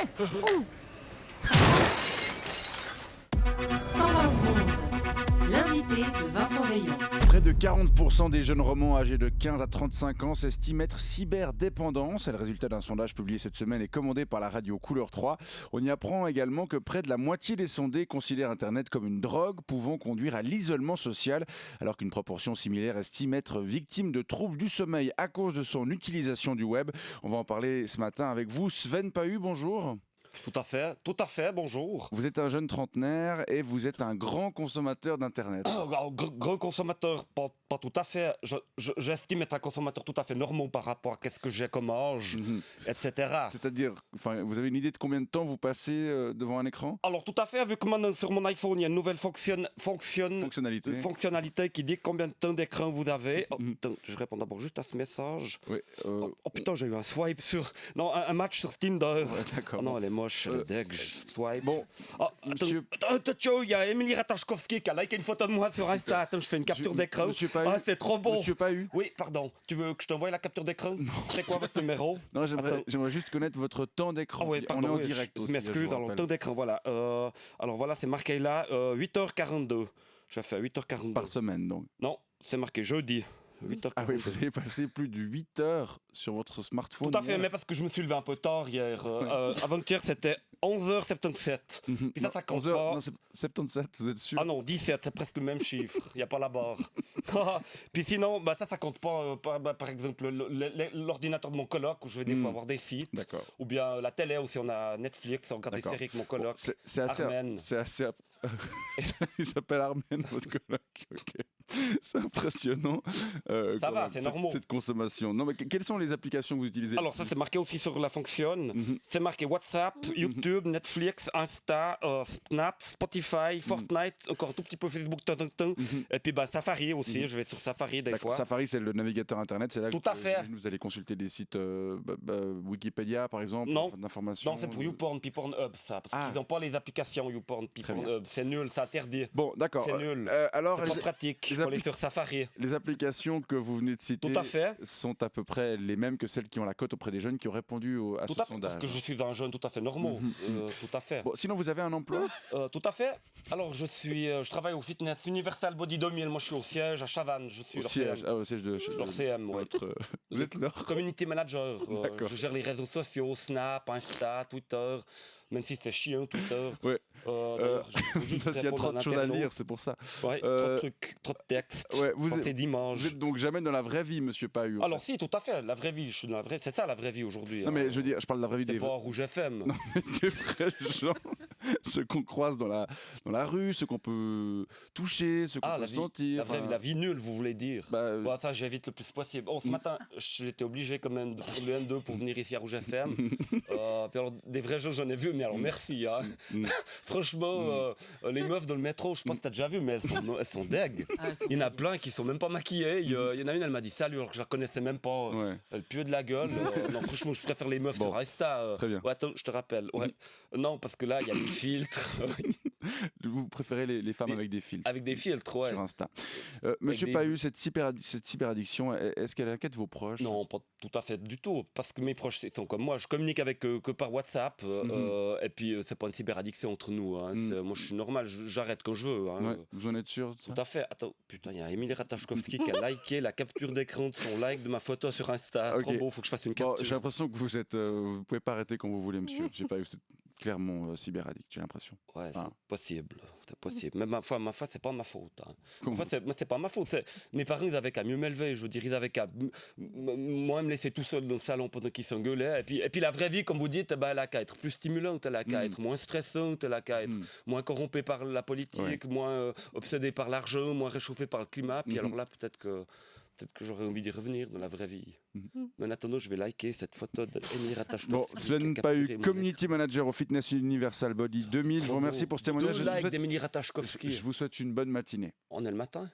Ouh. 120 secondes. L'invité de Vincent Veillon. Près de 40% des jeunes romans âgés de 15 à 35 ans s'estiment être cyberdépendants. C'est le résultat d'un sondage publié cette semaine et commandé par la radio Couleur 3. On y apprend également que près de la moitié des sondés considèrent Internet comme une drogue pouvant conduire à l'isolement social, alors qu'une proportion similaire estime être victime de troubles du sommeil à cause de son utilisation du web. On va en parler ce matin avec vous. Sven Pahu, bonjour. Tout à fait, bonjour. Vous êtes un jeune trentenaire et vous êtes un grand consommateur d'Internet. Grand consommateur, pas tout à fait. J'estime être un consommateur tout à fait normal par rapport à ce que j'ai comme âge, etc. C'est-à-dire, vous avez une idée de combien de temps vous passez devant un écran ? Alors tout à fait, vu que sur mon iPhone, il y a une nouvelle fonctionnalité qui dit combien de temps d'écran vous avez. Attends, je réponds d'abord juste à ce message. Oui, oh putain, j'ai eu un swipe sur... Non, un match sur Tinder. Ouais, d'accord. Oh non, elle est moche, elle est deg, je swipe. Bon, monsieur... Attends, il y a Émilie Ratajkowski qui a liké une photo de moi sur Insta. Attends, je fais une capture d'écran. Monsieur Pahu. Ah, c'est trop beau. Monsieur Pahu. Oui, pardon. Tu veux que je t'envoie la capture d'écran ? C'est quoi votre numéro ? Non, j'aimerais juste connaître votre temps d'écran. Ah oui, pardon, on est en direct je aussi. m'excuse, alors temps d'écran, voilà. Alors voilà, c'est marqué là, 8h42. Je fais 8h42. Par semaine, donc. Non, c'est marqué jeudi. 8h42. Ah oui, vous avez passé plus de 8 heures sur votre smartphone. Tout à fait, mais parce que je me suis levé un peu tard hier. Avant-hier, c'était 11h77. Puis ça compte 11h, pas. non, c'est 77, vous êtes sûr ? Ah non, 17, c'est presque le même chiffre. Il n'y a pas la barre. Puis sinon, ça compte pas. Par exemple, l'ordinateur de mon coloc, où je vais des fois avoir des sites. D'accord. Ou bien la télé, où si on a Netflix, on regarde des séries avec mon coloc. Bon, c'est assez... Armen. C'est assez... Il s'appelle Armen, votre coloc. Ok. C'est impressionnant. Ça va, c'est normal. Cette consommation. Non, mais quelles sont les applications que vous utilisez ? Alors ça, c'est marqué aussi sur la fonction. C'est marqué WhatsApp, YouTube, Netflix, Insta, Snap, Spotify, Fortnite, encore un tout petit peu Facebook de temps en temps. Et puis Safari aussi, je vais sur Safari des fois. Safari, c'est le navigateur Internet, c'est là tout à fait. Vous allez consulter des sites Wikipédia, par exemple, d'informations. Non, c'est pour YouPorn, puis Pornhub, ça. Parce qu'ils n'ont pas les applications YouPorn, puis Pornhub. C'est nul, c'est interdit. Bon, d'accord. C'est nul. Alors, c'est pas pratique. Il faut aller sur Safari. Les applications que vous venez de citer sont à peu près les mêmes que celles qui ont la cote auprès des jeunes qui ont répondu à ce sondage. Parce que je suis un jeune tout à fait normal. Tout à fait. Bon, sinon, vous avez un emploi ? Tout à fait. Alors, je travaille au Fitness Universal Body 2000. Moi, je suis au siège à Chavannes. Je suis au siège de leur CM. Vous êtes leur community manager. Je gère les réseaux sociaux, Snap, Insta, Twitter. Même si c'est chiant, Twitter. Ouais. Parce qu'il y a trop de choses à lire, c'est pour ça. Ouais, trop de trucs, trop de textes. Ouais, vous êtes donc jamais dans la vraie vie, monsieur Pahu. Alors si, tout à fait, la vraie vie. Je suis dans la vraie... C'est ça la vraie vie aujourd'hui. Non, mais je veux dire, je parle de la vraie vie des... C'est pas Rouge FM. Non, mais des vrais gens. Ceux qu'on croise dans la rue, ceux qu'on peut toucher, ceux qu'on peut sentir. La vie nulle, vous voulez dire. Ça, j'évite le plus possible. Ce matin, j'étais obligé quand même de prendre le N2 pour venir ici à Rouge FM. Puis alors, des vrais gens, j'en ai vu, mais alors merci. Hein. Franchement, les meufs dans le métro, je pense que t'as déjà vu, mais elles sont deg. Il y en a plein qui sont même pas maquillées. Il y en a une, elle m'a dit salut, alors que je la connaissais même pas. Elle pue de la gueule. Non, franchement, je préfère les meufs sur Insta. Très bien. Attends, je te rappelle. Non, parce que là, il y a des filtres. Vous préférez les femmes avec des filtres ? Avec des filtres, ouais. Sur Insta. Monsieur Pahu, cette cyberaddiction, est-ce qu'elle inquiète vos proches ? Non, pas tout à fait du tout. Parce que mes proches sont comme moi. Je communique avec eux que par WhatsApp. Et puis, c'est pas une cyberaddiction entre nous. Hein. Moi, je suis normal. J'arrête quand je veux. Hein. Vous en êtes sûr de ça ? Tout à fait. Attends, putain, il y a Émilie Ratajkowski qui a liké la capture d'écran de son like de ma photo sur Insta. Trop beau, faut que je fasse une capture. J'ai l'impression que vous pouvez pas arrêter quand vous voulez, monsieur. J'ai pas eu cette... clairement cyberaddict, j'ai l'impression. Ouais, c'est possible. Mais ma foi, c'est pas ma faute. Hein. C'est pas ma faute. Mes parents, ils avaient qu'à mieux m'élever. Je veux dire, ils avaient qu'à moi me laisser tout seul dans le salon pendant qu'ils s'engueulaient. Et puis la vraie vie, comme vous dites, elle a qu'à être plus stimulante, elle a qu'à être moins stressante, elle a qu'à être moins corrompue par la politique, moins obsédée par l'argent, moins réchauffée par le climat. Puis alors là, peut-être que j'aurais envie d'y revenir dans la vraie vie. Mais en attendant, je vais liker cette photo d'Émilie Ratajkowski. Bon, Sven Pahu, community manager au Fitness Universal Body 2000. Je vous remercie pour ce témoignage. D'Émilie Ratajkowski. Je vous souhaite une bonne matinée. On est le matin.